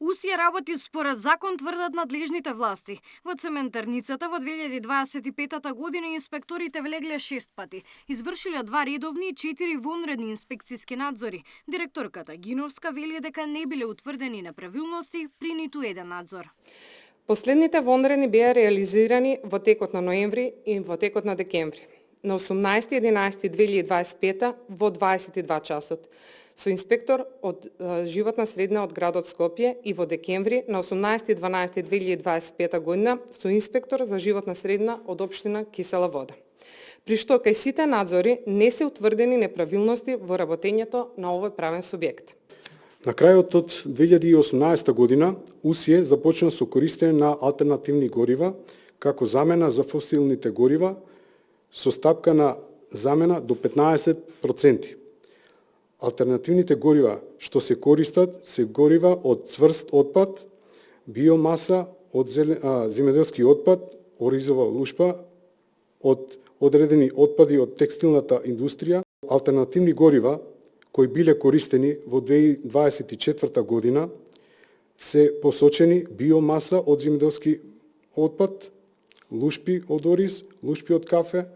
Усија работи според закон, тврдат надлежните власти. Во цементарницата во 2025 година инспекторите влегле 6 пати. Извршиле 2 редовни и 4 вонредни инспекциски надзори. Директорката Гиновска вели дека не биле утврдени неправилности при ниту еден надзор. Последните вонредни беа реализирани во текот на ноември и во текот на декември. На 18.11.2025 во 22 часот со инспектор од животна средина од градот Скопје и во декември на 18.12.2025 година со инспектор за животна средина од општина Кисела Вода. При што кај сите надзори не се утврдени неправилности во работењето на овој правен субјект. На крајот од 2018 година УСИЕ започна со користење на алтернативни горива како замена за фосилните горива со стапка на замена до 15%. Алтернативните горива што се користат се горива од цврст отпад, биомаса од земјоделски отпад, оризова лушпа, од одредени отпади од текстилната индустрија. Алтернативни горива кои биле користени во 2024 година се посочени биомаса од земјоделски отпад, лушпи од ориз, лушпи од кафе,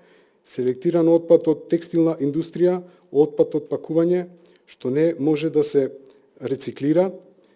селектиран отпад од текстилна индустрија, отпад од пакување, што не може да се рециклира,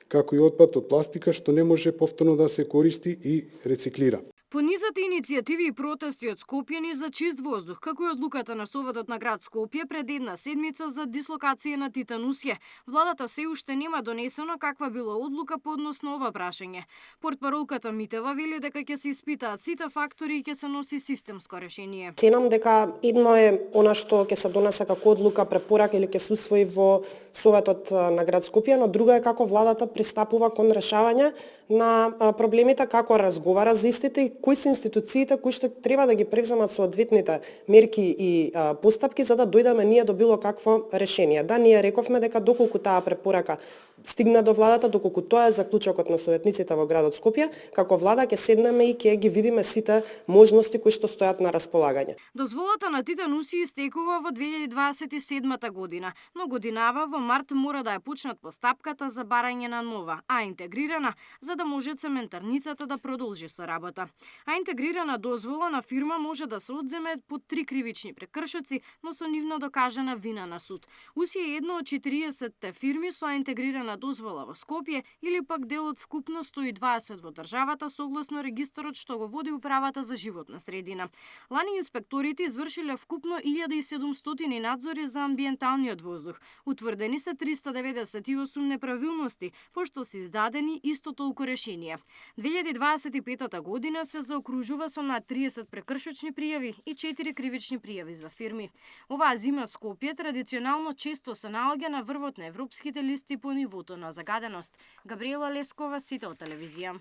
како и отпад од пластика, што не може повторно да се користи и рециклира. Понизати иницијативи и протести од Скопјани за чист воздух, како и одлуката на Советот на град Скопје пред една седмица за дислокација на Титан Усје, владата се уште нема донесено каква била одлука по однос на ова прашање. Портпаролката Митева вели дека ќе се испитаат сите фактори и ќе се носи системско решение. Ценам дека едно е она што ќе се донесе како одлука, препорака или ќе се усвои во Советот на град Скопје, но друго е како владата пристапува кон решавање на проблемите, како разговара за истите и кои се институциите кои што треба да ги превземат соодветните мерки и постапки за да дојдеме ние до било какво решение. Да, ние рековме дека доколку таа препорака стигна до владата, доколку тоа е заклучокот на советниците во градот Скопје, како влада ќе седнеме и ќе ги видиме сите можности кои што стојат на располагање. Дозволата на Титан Усје истекува во 2027 година, но годинава во март мора да ја почнат постапката за барање на нова, а интегрирана, за да може цементарницата да продолжи со работа. А интегрирана дозвола на фирма може да се одземе по 3 кривични прекршоци, но со нивно докажана вина на суд. Усје е една од 40 фирми со интегрирана дозвола во Скопје или пак дел од вкупно 120 во државата согласно регистарот што го води управата за животна средина. Лани инспекторите извршиле вкупно 1700 надзори за амбиенталниот воздух. Утврдени се 398 неправилности, пошто се издадени исто толку решенија. 2025 година се заокружува со над 30 прекршочни пријави и 4 кривични пријави за фирми. Оваа зима Скопје традиционално често се наоѓа на врвот на европските листи по нивото на загаденост. Габриела Лескова, Сител телевизија.